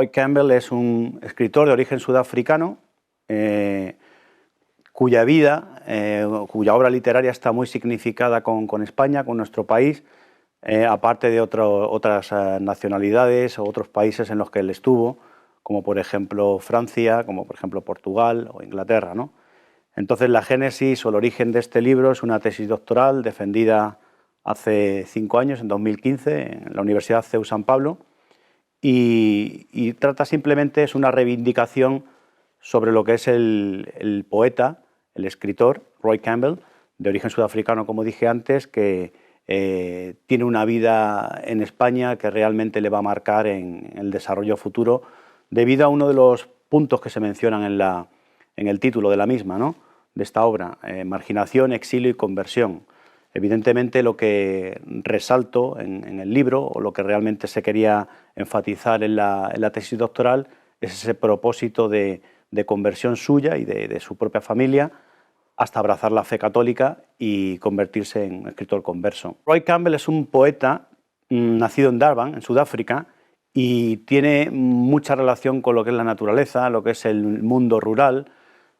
Roy Campbell es un escritor de origen sudafricano cuya vida, cuya obra literaria está muy significada con España, con nuestro país, aparte de otras nacionalidades o otros países en los que él estuvo, como por ejemplo Francia, como por ejemplo Portugal o Inglaterra, ¿no? Entonces la génesis o el origen de este libro es una tesis doctoral defendida hace 5 años, en 2015, en la Universidad CEU San Pablo, y trata simplemente, es una reivindicación sobre lo que es el poeta, el escritor Roy Campbell, de origen sudafricano, como dije antes, que tiene una vida en España que realmente le va a marcar en el desarrollo futuro, debido a uno de los puntos que se mencionan en el título de la misma, ¿no?, de esta obra, marginación, exilio y conversión. Evidentemente lo que resalto en el libro, o lo que realmente se quería enfatizar en la tesis doctoral, es ese propósito de conversión suya y de su propia familia, hasta abrazar la fe católica y convertirse en escritor converso. Roy Campbell es un poeta nacido en Durban, en Sudáfrica, y tiene mucha relación con lo que es la naturaleza, lo que es el mundo rural,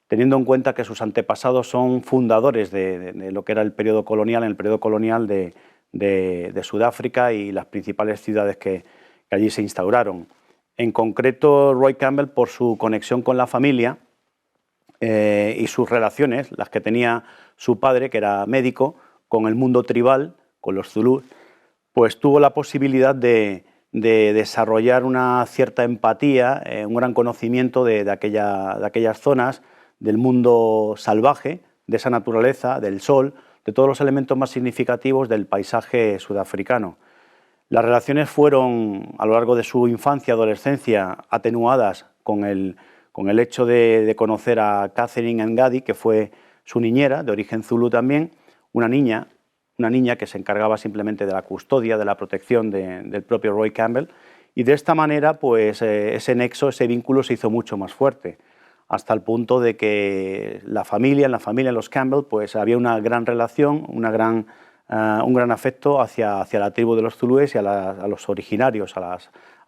teniendo en cuenta que sus antepasados son fundadores de lo que era el periodo colonial, en el periodo colonial de Sudáfrica y las principales ciudades que allí se instauraron. En concreto, Roy Campbell, por su conexión con la familia y sus relaciones, las que tenía su padre, que era médico, con el mundo tribal, con los zulús, pues tuvo la posibilidad de desarrollar una cierta empatía, un gran conocimiento de aquellas zonas, del mundo salvaje, de esa naturaleza, del sol, de todos los elementos más significativos del paisaje sudafricano. Las relaciones fueron, a lo largo de su infancia y adolescencia, atenuadas con el hecho de conocer a Catherine Ngadi, que fue su niñera, de origen zulú también, una niña que se encargaba simplemente de la custodia, de la protección del propio Roy Campbell, y de esta manera pues ese nexo, ese vínculo se hizo mucho más fuerte, hasta el punto de que en la familia, los Campbell, pues había una gran relación, un gran afecto hacia la tribu de los zulúes y a los originarios, a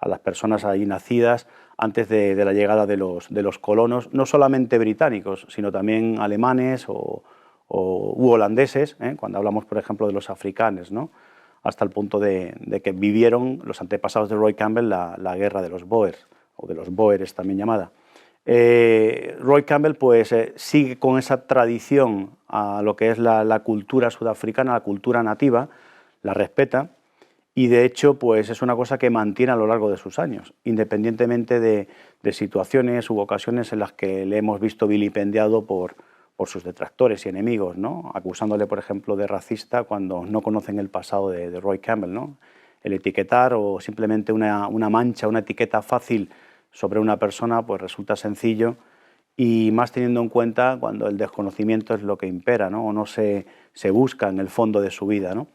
las personas allí nacidas antes de la llegada de los colonos, no solamente británicos, sino también alemanes u holandeses, cuando hablamos, por ejemplo, de los africanes, ¿no?, hasta el punto de que vivieron los antepasados de Roy Campbell la guerra de los Boers, o de los Boeres también llamada. Roy Campbell pues sigue con esa tradición a lo que es la cultura sudafricana, la cultura nativa, la respeta, y de hecho pues es una cosa que mantiene a lo largo de sus años, independientemente de situaciones u ocasiones en las que le hemos visto vilipendiado por sus detractores y enemigos, ¿no?, acusándole, por ejemplo, de racista cuando no conocen el pasado de Roy Campbell, ¿no? El etiquetar o simplemente una mancha, una etiqueta fácil sobre una persona, pues resulta sencillo, y más teniendo en cuenta cuando el desconocimiento es lo que impera, ¿no?, o no se busca en el fondo de su vida, ¿no?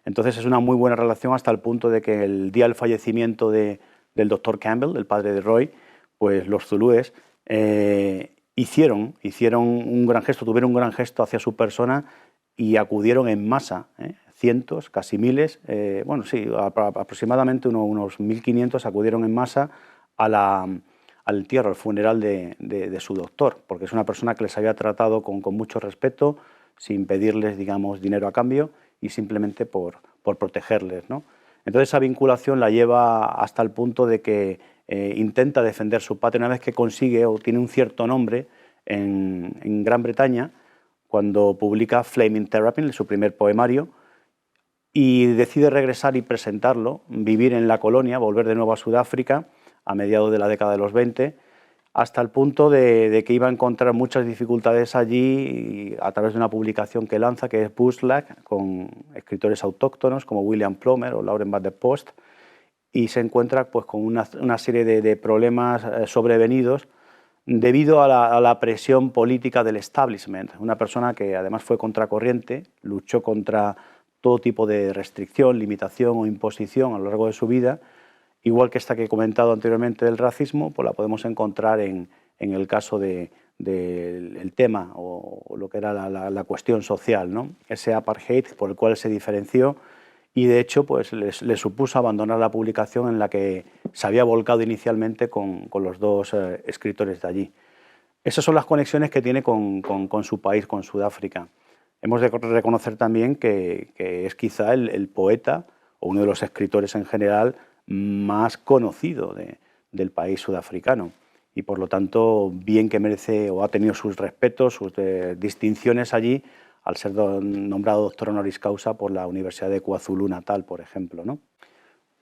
Entonces es una muy buena relación, hasta el punto de que el día del fallecimiento del doctor Campbell, el padre de Roy, pues los zulúes hicieron un gran gesto, tuvieron un gran gesto hacia su persona y acudieron en masa, cientos, casi miles, bueno, sí, aproximadamente unos 1.500 acudieron en masa al entierro, al funeral de su doctor, porque es una persona que les había tratado con mucho respeto, sin pedirles, digamos, dinero a cambio, y simplemente por protegerles, ¿no? Entonces esa vinculación la lleva hasta el punto de que intenta defender su patria una vez que consigue o tiene un cierto nombre en Gran Bretaña, cuando publica Flaming Terrapin, su primer poemario, y decide regresar y presentarlo, vivir en la colonia, volver de nuevo a Sudáfrica a mediados de la década de los 20, hasta el punto de que iba a encontrar muchas dificultades allí a través de una publicación que lanza, que es Bushlag, con escritores autóctonos como William Plomer o Lauren van der Post, y se encuentra pues con una serie de problemas sobrevenidos debido a la presión política del establishment, una persona que además fue contracorriente, luchó contra todo tipo de restricción, limitación o imposición a lo largo de su vida, igual que esta que he comentado anteriormente del racismo, pues la podemos encontrar en el caso del tema o lo que era la cuestión social, ¿no?, ese apartheid por el cual se diferenció, y de hecho pues le supuso abandonar la publicación en la que se había volcado inicialmente con los dos escritores de allí. Esas son las conexiones que tiene con su país, con Sudáfrica. Hemos de reconocer también que es quizá el poeta o uno de los escritores en general más conocido del país sudafricano y por lo tanto bien que merece o ha tenido sus respetos, sus distinciones allí al ser nombrado doctor honoris causa por la Universidad de KwaZulu-Natal, por ejemplo, ¿no?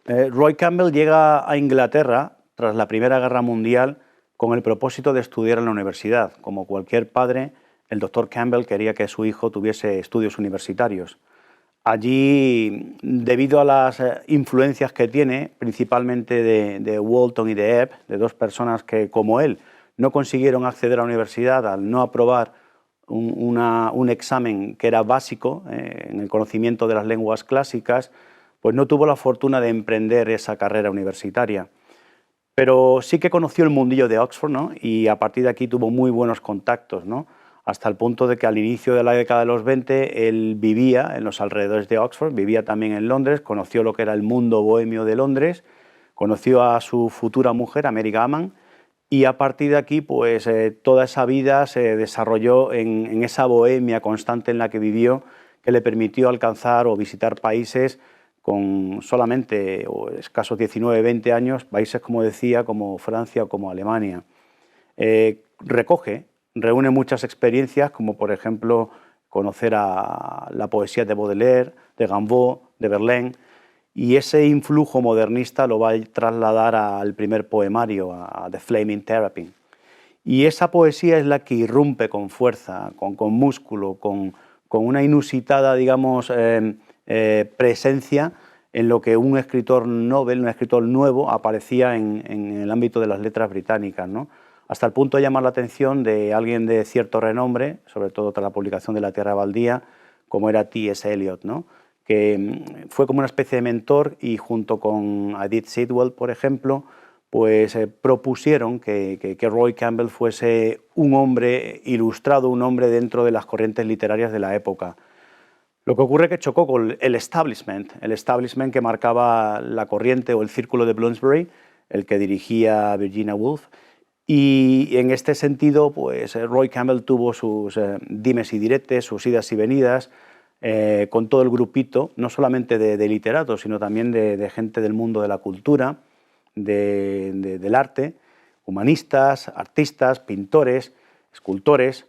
Roy Campbell llega a Inglaterra tras la Primera Guerra Mundial con el propósito de estudiar en la universidad. Como cualquier padre, el doctor Campbell quería que su hijo tuviese estudios universitarios. Allí, debido a las influencias que tiene, principalmente de Walton y de Ebb, de dos personas que, como él, no consiguieron acceder a la universidad al no aprobar un examen que era básico en el conocimiento de las lenguas clásicas, pues no tuvo la fortuna de emprender esa carrera universitaria. Pero sí que conoció el mundillo de Oxford, ¿no? Y a partir de aquí tuvo muy buenos contactos, ¿no? Hasta el punto de que al inicio de la década de los 20 él vivía en los alrededores de Oxford, vivía también en Londres, conoció lo que era el mundo bohemio de Londres, conoció a su futura mujer, a Mary Gammon, y a partir de aquí pues toda esa vida se desarrolló en esa bohemia constante en la que vivió, que le permitió alcanzar o visitar países con solamente escasos 19, 20 años, países, como decía, como Francia o como Alemania. Reúne muchas experiencias, como por ejemplo conocer a la poesía de Baudelaire, de Rimbaud, de Verlaine, y ese influjo modernista lo va a trasladar al primer poemario, a The Flaming Terrapin. Y esa poesía es la que irrumpe con fuerza, con músculo, con una inusitada, digamos, presencia en lo que un escritor novel, un escritor nuevo, aparecía en el ámbito de las letras británicas, ¿no? Hasta el punto de llamar la atención de alguien de cierto renombre, sobre todo tras la publicación de La Tierra Baldía, como era T.S. Eliot, ¿no? Que fue como una especie de mentor y junto con Edith Sitwell, por ejemplo, pues propusieron que Roy Campbell fuese un hombre ilustrado, un hombre dentro de las corrientes literarias de la época. Lo que ocurre es que chocó con el establishment que marcaba la corriente o el círculo de Bloomsbury, el que dirigía Virginia Woolf, y en este sentido, pues Roy Campbell tuvo sus dimes y diretes, sus idas y venidas, con todo el grupito, no solamente de literatos, sino también de gente del mundo de la cultura, del arte, humanistas, artistas, pintores, escultores,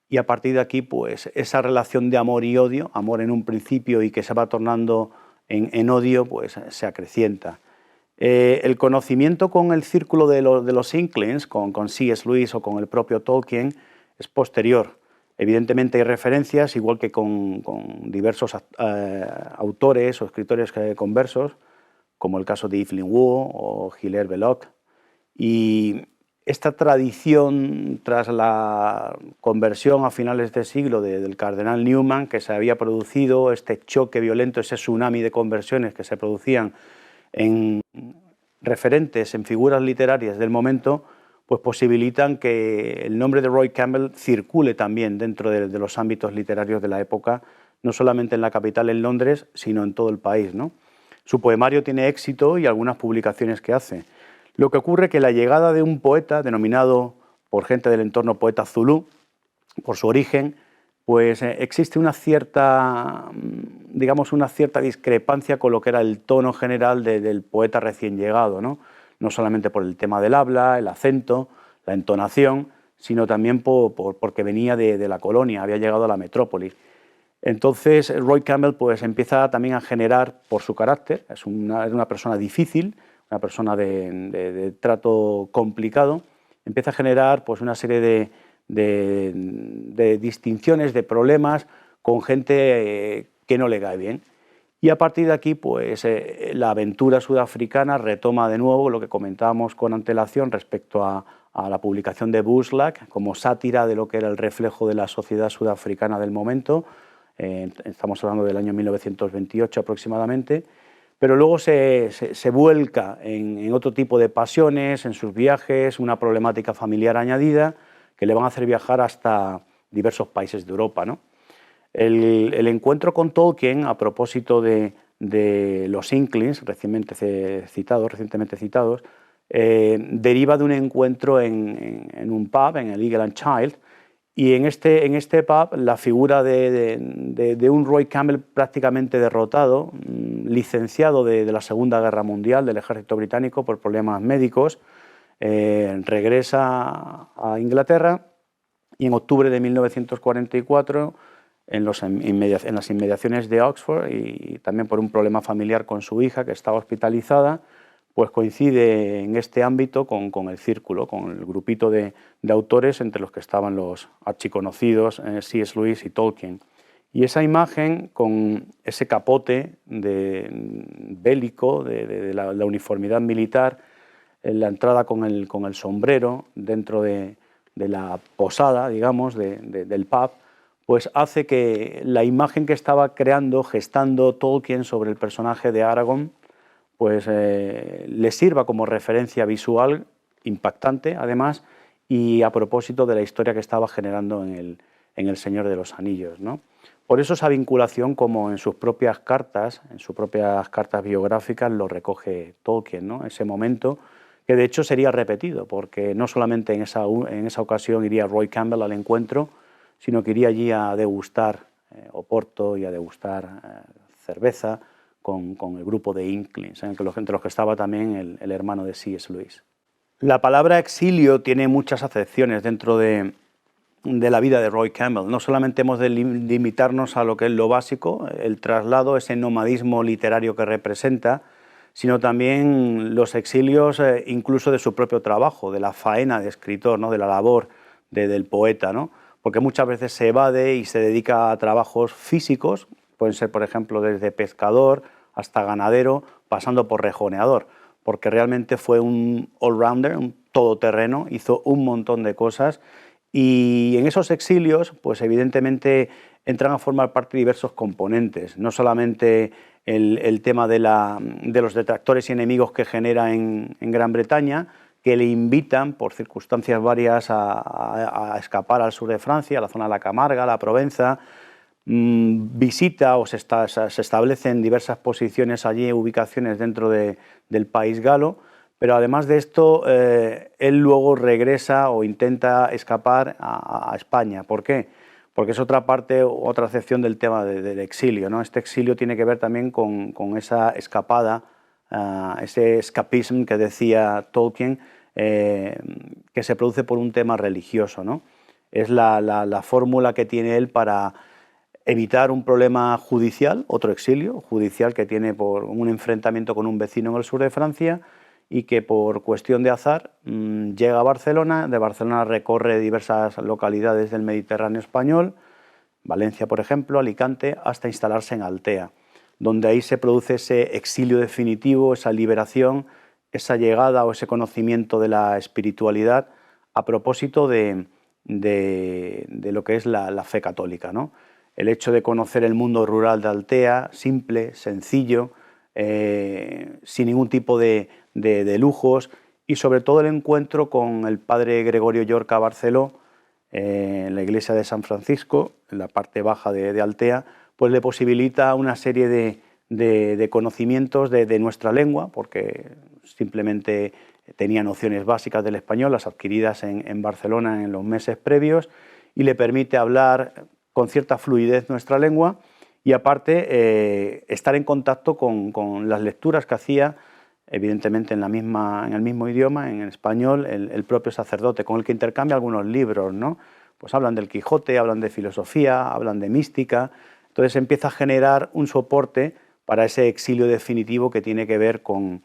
y a partir de aquí, pues esa relación de amor y odio, amor en un principio y que se va tornando en odio, pues se acrecienta. El conocimiento con el círculo de los Inklings, con C.S. Lewis o con el propio Tolkien, es posterior. Evidentemente hay referencias, igual que con diversos autores o escritores conversos, como el caso de Evelyn Waugh o Hilaire Belloc. Y esta tradición, tras la conversión a finales de siglo del cardenal Newman, que se había producido, este choque violento, ese tsunami de conversiones que se producían en referentes, en figuras literarias del momento, pues posibilitan que el nombre de Roy Campbell circule también dentro de los ámbitos literarios de la época, no solamente en la capital, en Londres, sino en todo el país, ¿no? Su poemario tiene éxito y algunas publicaciones que hace. Lo que ocurre es que la llegada de un poeta, denominado por gente del entorno poeta zulú, por su origen, pues existe una cierta, digamos, una cierta discrepancia con lo que era el tono general del poeta recién llegado, ¿no? No solamente por el tema del habla, el acento, la entonación, sino también porque venía de la colonia, había llegado a la metrópoli. Entonces Roy Campbell pues empieza también a generar, por su carácter, es una persona difícil, una persona de trato complicado, empieza a generar pues una serie de distinciones, de problemas con gente que no le cae bien. Y a partir de aquí, pues la aventura sudafricana retoma de nuevo lo que comentábamos con antelación respecto a la publicación de Boozlak como sátira de lo que era el reflejo de la sociedad sudafricana del momento. Estamos hablando del año 1928 aproximadamente, pero luego se vuelca en otro tipo de pasiones, en sus viajes, una problemática familiar añadida que le van a hacer viajar hasta diversos países de Europa, ¿no? El encuentro con Tolkien, a propósito de de los Inklings, recientemente citados, deriva de un encuentro en un pub, en el Eagle and Child, y en este pub la figura de un Roy Campbell prácticamente derrotado, licenciado de la Segunda Guerra Mundial del ejército británico por problemas médicos, regresa a Inglaterra y en octubre de 1944, en las inmediaciones de Oxford y también por un problema familiar con su hija que estaba hospitalizada, pues coincide en este ámbito con el círculo, con el grupito de autores entre los que estaban los archiconocidos C.S. Lewis y Tolkien. Y esa imagen, con ese capote bélico, de la uniformidad militar, la entrada con el sombrero dentro de la posada, digamos, del pub, pues hace que la imagen que estaba gestando Tolkien sobre el personaje de Aragorn, pues le sirva como referencia visual impactante, además, y a propósito de la historia que estaba generando en El Señor de los Anillos, ¿no? Por eso esa vinculación, como en sus propias cartas biográficas, lo recoge Tolkien, ¿no? Ese momento que de hecho sería repetido, porque no solamente en esa ocasión iría Roy Campbell al encuentro, sino que iría allí a degustar oporto y a degustar cerveza con el grupo de Inklings, entre los que estaba también el hermano de C.S. Lewis. La palabra exilio tiene muchas acepciones dentro de la vida de Roy Campbell. No solamente hemos de limitarnos a lo que es lo básico, el traslado, ese nomadismo literario que representa, sino también los exilios incluso de su propio trabajo, de la faena de escritor, ¿no? De la labor del poeta, ¿no? Porque muchas veces se evade y se dedica a trabajos físicos, pueden ser, por ejemplo, desde pescador hasta ganadero, pasando por rejoneador, porque realmente fue un all-rounder, un todoterreno, hizo un montón de cosas, y en esos exilios, pues evidentemente entran a formar parte diversos componentes, no solamente el tema de los detractores y enemigos que genera en Gran Bretaña, que le invitan por circunstancias varias a escapar al sur de Francia, a la zona de la Camarga, la Provenza, visita o se establecen diversas posiciones allí, ubicaciones dentro del país galo, pero además de esto, él luego regresa o intenta escapar a España. ¿Por qué? Porque es otra parte, otra acepción del tema del exilio, ¿no? Este exilio tiene que ver también con esa escapada, ese escapismo que decía Tolkien, que se produce por un tema religioso, ¿no? Es la fórmula que tiene él para evitar un problema judicial, otro exilio judicial que tiene por un enfrentamiento con un vecino en el sur de Francia y que por cuestión de azar llega a Barcelona, de Barcelona recorre diversas localidades del Mediterráneo español, Valencia por ejemplo, Alicante, hasta instalarse en Altea, donde ahí se produce ese exilio definitivo, esa liberación, esa llegada o ese conocimiento de la espiritualidad a propósito de lo que es la fe católica, ¿no? El hecho de conocer el mundo rural de Altea, simple, sencillo, sin ningún tipo de lujos, y sobre todo el encuentro con el padre Gregorio Llorca Barceló en la iglesia de San Francisco, en la parte baja de Altea, pues le posibilita una serie de conocimientos de nuestra lengua, porque simplemente tenía nociones básicas del español, las adquiridas en Barcelona en los meses previos, y le permite hablar con cierta fluidez nuestra lengua y aparte estar en contacto con las lecturas que hacía, evidentemente en el mismo idioma, en español, el propio sacerdote, con el que intercambia algunos libros, ¿no? Pues hablan del Quijote, hablan de filosofía, hablan de mística, entonces empieza a generar un soporte para ese exilio definitivo que tiene que ver con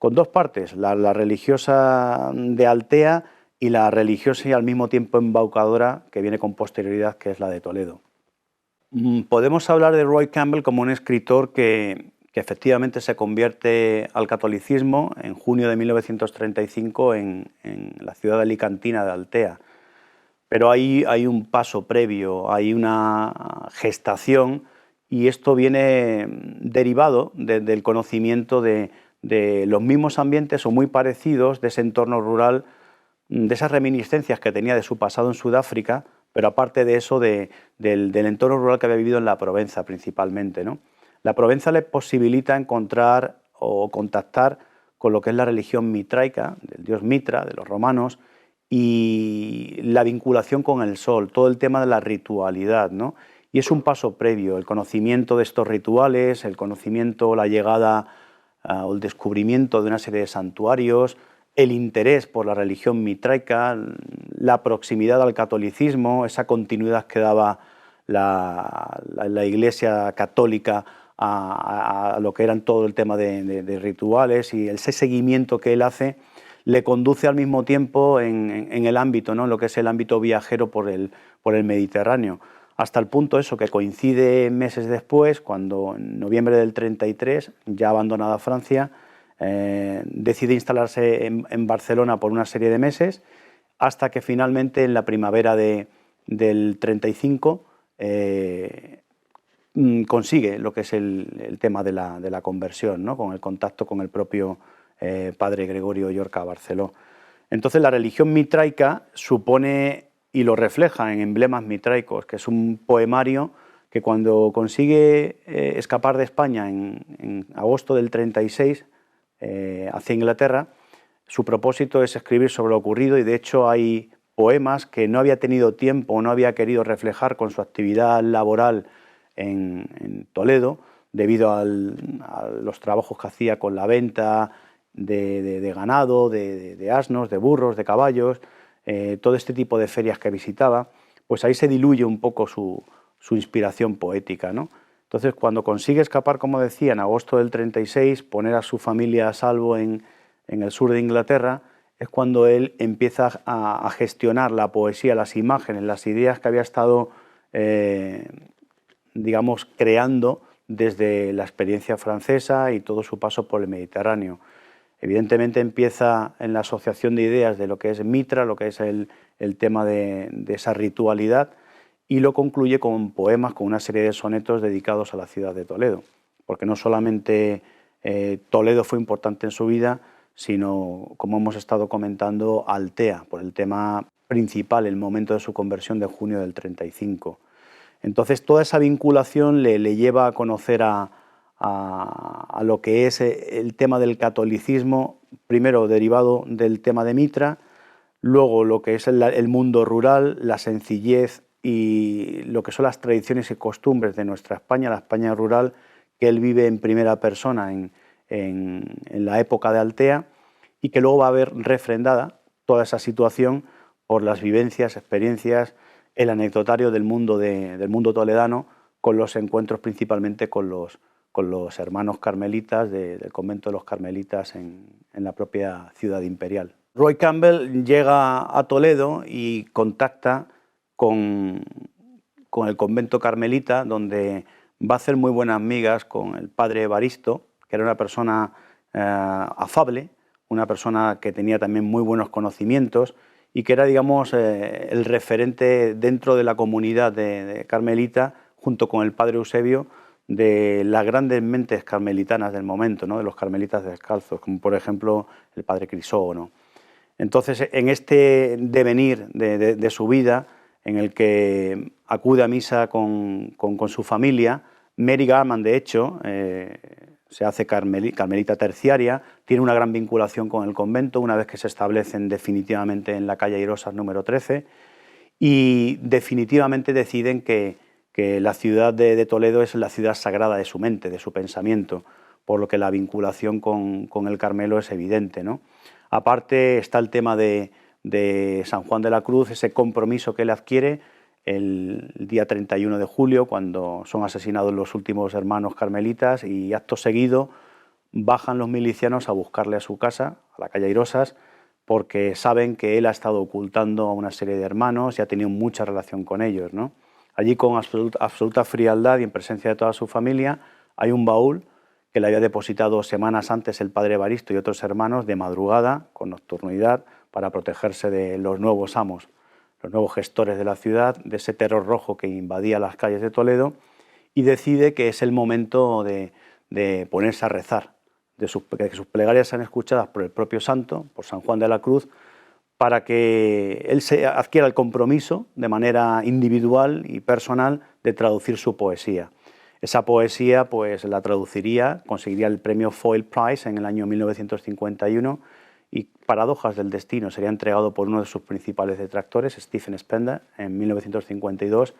dos partes, la religiosa de Altea y la religiosa y al mismo tiempo embaucadora que viene con posterioridad, que es la de Toledo. Podemos hablar de Roy Campbell como un escritor que efectivamente se convierte al catolicismo en junio de 1935 en la ciudad alicantina de Altea. Pero hay un paso previo, hay una gestación, y esto viene derivado del conocimiento de los mismos ambientes o muy parecidos de ese entorno rural, de esas reminiscencias que tenía de su pasado en Sudáfrica, pero aparte de eso del entorno rural que había vivido en la Provenza principalmente, ¿no? La Provenza le posibilita encontrar o contactar con lo que es la religión mitraica, del dios Mitra, de los romanos, y la vinculación con el sol, todo el tema de la ritualidad, ¿no? Y es un paso previo, el conocimiento de estos rituales, el conocimiento, la llegada o el descubrimiento de una serie de santuarios, el interés por la religión mitraica, la proximidad al catolicismo, esa continuidad que daba la Iglesia católica a lo que eran todo el tema de rituales, y ese seguimiento que él hace le conduce al mismo tiempo en el ámbito, ¿no?, en lo que es el ámbito viajero por el Mediterráneo, hasta el punto eso que coincide meses después, cuando en noviembre del 33, ya abandonada Francia, decide instalarse en Barcelona por una serie de meses, hasta que finalmente en la primavera del 35 consigue lo que es el tema de la conversión, ¿no?, con el contacto con el propio padre Gregorio Llorca Barceló. Entonces la religión mitraica supone, y lo refleja en Emblemas mitraicos, que es un poemario que cuando consigue escapar de España en agosto del 36 hacia Inglaterra, su propósito es escribir sobre lo ocurrido, y de hecho hay poemas que no había tenido tiempo o no había querido reflejar con su actividad laboral en Toledo, debido a los trabajos que hacía con la venta de ganado, de asnos, de burros, de caballos, todo este tipo de ferias que visitaba, pues ahí se diluye un poco su inspiración poética, ¿no? Entonces, cuando consigue escapar, como decía, en agosto del 36, poner a su familia a salvo en el sur de Inglaterra, es cuando él empieza a gestionar la poesía, las imágenes, las ideas que había estado, digamos, creando desde la experiencia francesa y todo su paso por el Mediterráneo. Evidentemente empieza en la asociación de ideas de lo que es Mitra, lo que es el tema de esa ritualidad, y lo concluye con poemas, con una serie de sonetos dedicados a la ciudad de Toledo, porque no solamente Toledo fue importante en su vida, sino, como hemos estado comentando, Altea, por el tema principal, el momento de su conversión de junio del 35. Entonces toda esa vinculación le lleva a conocer a lo que es el tema del catolicismo, primero derivado del tema de Mitra, luego lo que es el mundo rural, la sencillez y lo que son las tradiciones y costumbres de nuestra España, la España rural, que él vive en primera persona en la época de Altea, y que luego va a ver refrendada toda esa situación por las vivencias, experiencias, el anecdotario del mundo toledano, con los encuentros principalmente con los hermanos carmelitas del convento de los carmelitas en la propia ciudad imperial. Roy Campbell llega a Toledo y contacta con el convento carmelita, donde va a hacer muy buenas migas con el padre Evaristo, que era una persona afable, una persona que tenía también muy buenos conocimientos y que era, digamos, el referente dentro de la comunidad de carmelita, junto con el padre Eusebio, de las grandes mentes carmelitanas del momento, ¿no?, de los carmelitas descalzos, como por ejemplo el padre Crisógono. Entonces, en este devenir de su vida, en el que acude a misa con su familia, Mary Garman, de hecho, se hace carmelita terciaria, tiene una gran vinculación con el convento una vez que se establecen definitivamente en la calle Airosas número 13, y definitivamente deciden que la ciudad de Toledo es la ciudad sagrada de su mente, de su pensamiento, por lo que la vinculación con el Carmelo es evidente, ¿no? Aparte está el tema de San Juan de la Cruz, ese compromiso que él adquiere el día 31 de julio, cuando son asesinados los últimos hermanos carmelitas, y acto seguido bajan los milicianos a buscarle a su casa, a la calle Airosas, porque saben que él ha estado ocultando a una serie de hermanos y ha tenido mucha relación con ellos, ¿no? Allí, con absoluta frialdad y en presencia de toda su familia, hay un baúl que le había depositado semanas antes el padre Evaristo y otros hermanos de madrugada, con nocturnidad, para protegerse de los nuevos amos, los nuevos gestores de la ciudad, de ese terror rojo que invadía las calles de Toledo, y decide que es el momento de ponerse a rezar, que sus plegarias sean escuchadas por el propio santo, por San Juan de la Cruz, para que él se adquiera el compromiso de manera individual y personal de traducir su poesía. Esa poesía pues la traduciría, conseguiría el premio Foyle Prize en el año 1951 y Paradojas del Destino sería entregado por uno de sus principales detractores, Stephen Spender, en 1952,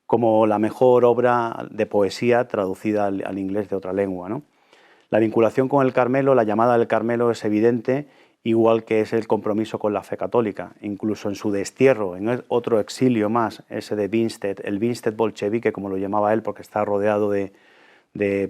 como la mejor obra de poesía traducida al inglés de otra lengua, ¿no? La vinculación con el Carmelo, la llamada del Carmelo es evidente, igual que es el compromiso con la fe católica. Incluso en su destierro, en otro exilio más, ese de Winstead, el Winstead bolchevique, como lo llamaba él, porque está rodeado de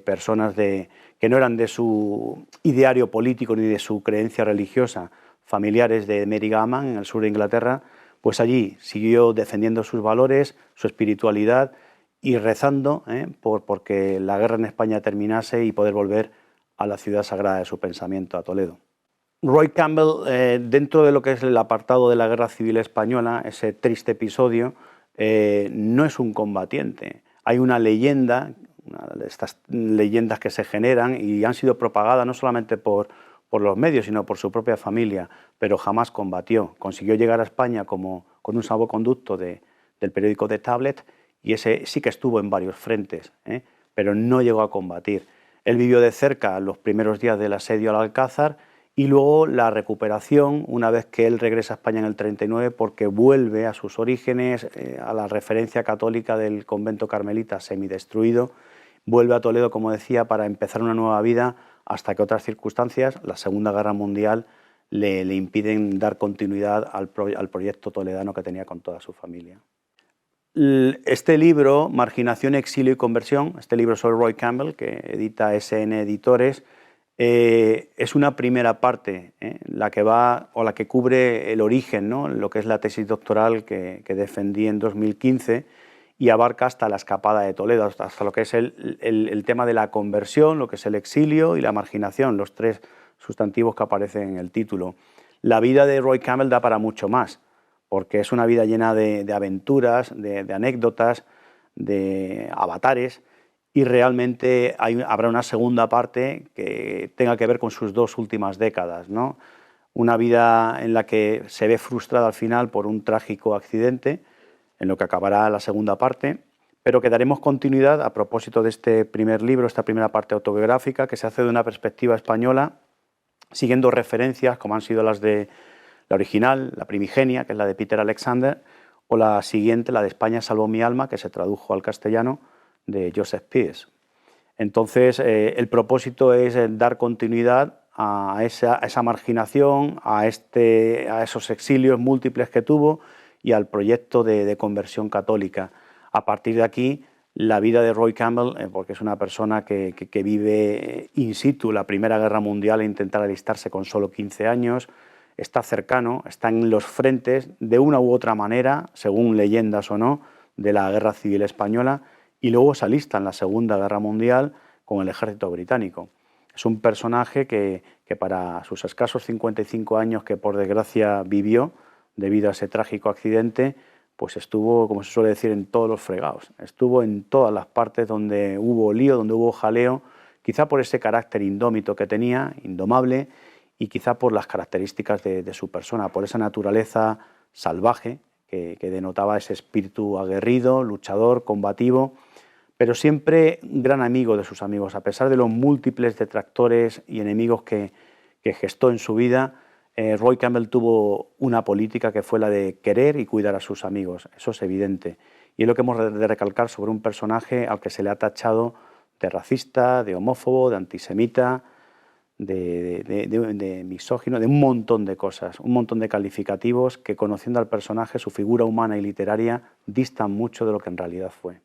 personas que no eran de su ideario político ni de su creencia religiosa, familiares de Mary Gammon, en el sur de Inglaterra, pues allí siguió defendiendo sus valores, su espiritualidad y rezando porque la guerra en España terminase y poder volver a la ciudad sagrada de su pensamiento, a Toledo. Roy Campbell, dentro de lo que es el apartado de la Guerra Civil Española, ese triste episodio, no es un combatiente. Hay una leyenda, una de estas leyendas que se generan y han sido propagadas no solamente por los medios, sino por su propia familia, pero jamás combatió. Consiguió llegar a España con un salvoconducto del periódico The Tablet y ese sí que estuvo en varios frentes, pero no llegó a combatir. Él vivió de cerca los primeros días del asedio al Alcázar y luego la recuperación una vez que él regresa a España en el 39 porque vuelve a sus orígenes, a la referencia católica del convento carmelita semidestruido, vuelve a Toledo, como decía, para empezar una nueva vida hasta que otras circunstancias, la Segunda Guerra Mundial, le impiden dar continuidad al proyecto toledano que tenía con toda su familia. Este libro, Marginación, Exilio y Conversión, este libro sobre Roy Campbell, que edita SN Editores, es una primera parte, la que cubre el origen, ¿no? Lo que es la tesis doctoral que defendí en 2015 y abarca hasta la escapada de Toledo, hasta lo que es el tema de la conversión, lo que es el exilio y la marginación, los tres sustantivos que aparecen en el título. La vida de Roy Campbell da para mucho más, porque es una vida llena de aventuras, de anécdotas, de avatares, y realmente habrá una segunda parte que tenga que ver con sus dos últimas décadas, ¿no? Una vida en la que se ve frustrada al final por un trágico accidente, en lo que acabará la segunda parte, pero que daremos continuidad a propósito de este primer libro, esta primera parte autobiográfica, que se hace de una perspectiva española, siguiendo referencias como han sido las de la original, la primigenia, que es la de Peter Alexander, o la siguiente, la de España salvó mi alma, que se tradujo al castellano, de Joseph Pearce. Entonces, el propósito es dar continuidad a esa marginación, a esos exilios múltiples que tuvo y al proyecto de conversión católica. A partir de aquí, la vida de Roy Campbell, porque es una persona que vive in situ la Primera Guerra Mundial e intentar alistarse con solo 15 años, está cercano, está en los frentes de una u otra manera, según leyendas o no, de la Guerra Civil Española, y luego se alista en la Segunda Guerra Mundial con el ejército británico. Es un personaje que para sus escasos 55 años que por desgracia vivió debido a ese trágico accidente, pues estuvo, como se suele decir, en todos los fregados. Estuvo en todas las partes donde hubo lío, donde hubo jaleo, quizá por ese carácter indómito que tenía, indomable, y quizá por las características de su persona, por esa naturaleza salvaje que denotaba ese espíritu aguerrido, luchador, combativo, pero siempre gran amigo de sus amigos. A pesar de los múltiples detractores y enemigos que gestó en su vida, Roy Campbell tuvo una política que fue la de querer y cuidar a sus amigos, eso es evidente. Y es lo que hemos de recalcar sobre un personaje al que se le ha tachado de racista, de homófobo, de antisemita, de misógino, de un montón de cosas, un montón de calificativos que, conociendo al personaje, su figura humana y literaria, distan mucho de lo que en realidad fue.